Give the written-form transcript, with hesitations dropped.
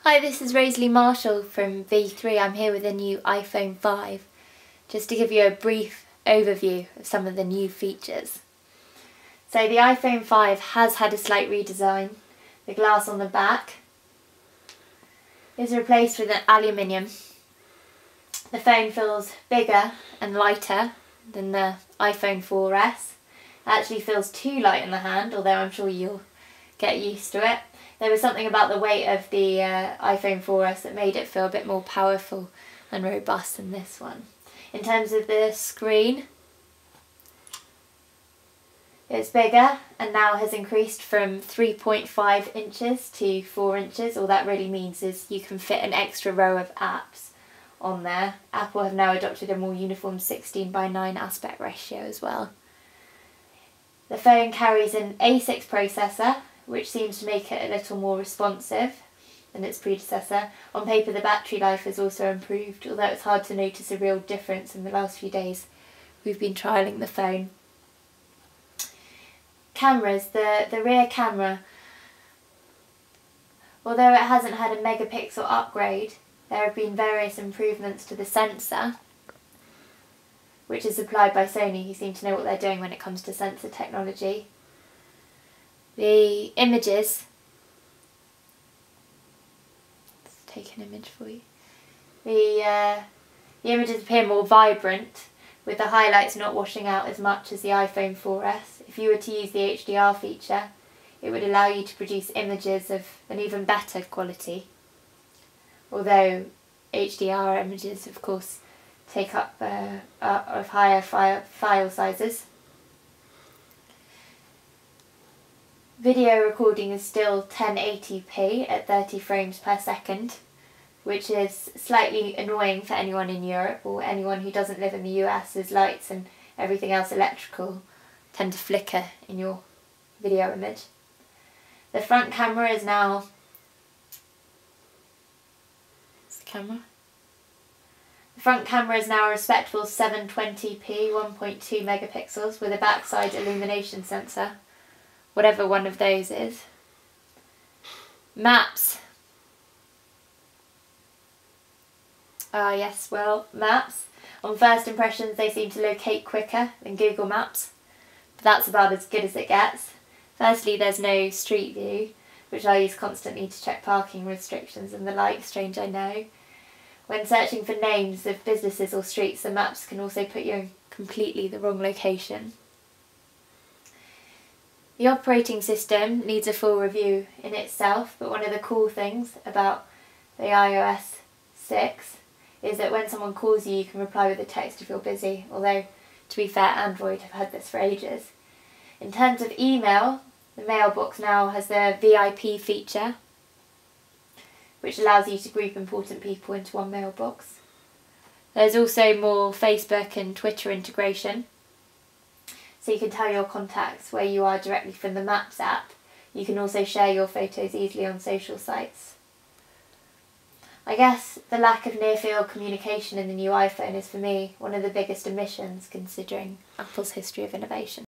Hi, this is Rosalie Marshall from V3. I'm here with a new iPhone 5, just to give you a brief overview of some of the new features. So the iPhone 5 has had a slight redesign. The glass on the back is replaced with an aluminium. The phone feels bigger and lighter than the iPhone 4S. It actually feels too light in the hand, although I'm sure you'll get used to it. There was something about the weight of the iPhone 4S that made it feel a bit more powerful and robust than this one. In terms of the screen, it's bigger and now has increased from 3.5 inches to 4 inches. All that really means is you can fit an extra row of apps on there. Apple have now adopted a more uniform 16:9 aspect ratio as well. The phone carries an A6 processor, which seems to make it a little more responsive than its predecessor. On paper, the battery life has also improved, although it's hard to notice a real difference in the last few days we've been trialling the phone. Cameras, the rear camera, although it hasn't had a megapixel upgrade, there have been various improvements to the sensor, which is supplied by Sony, who seem to know what they're doing when it comes to sensor technology. The images, let's take an image for you. The images appear more vibrant, with the highlights not washing out as much as the iPhone 4S. If you were to use the HDR feature, it would allow you to produce images of an even better quality. Although HDR images, of course, take up of higher file sizes. Video recording is still 1080p at 30 frames per second, which is slightly annoying for anyone in Europe or anyone who doesn't live in the US, as lights and everything else electrical tend to flicker in your video image. The front camera is now... The front camera is now a respectable 720p 1.2 megapixels with a backside illumination sensor, whatever one of those is. Maps. Maps. On first impressions, they seem to locate quicker than Google Maps, but that's about as good as it gets. Firstly, there's no street view, which I use constantly to check parking restrictions and the like, strange I know. When searching for names of businesses or streets, the maps can also put you in completely the wrong location. The operating system needs a full review in itself, but one of the cool things about the iOS 6 is that when someone calls you, you can reply with a text if you're busy, although, to be fair, Android have had this for ages. In terms of email, the mailbox now has the VIP feature, which allows you to group important people into one mailbox. There's also more Facebook and Twitter integration, so you can tell your contacts where you are directly from the Maps app. You can also share your photos easily on social sites. I guess the lack of near-field communication in the new iPhone is, for me, one of the biggest omissions considering Apple's history of innovation.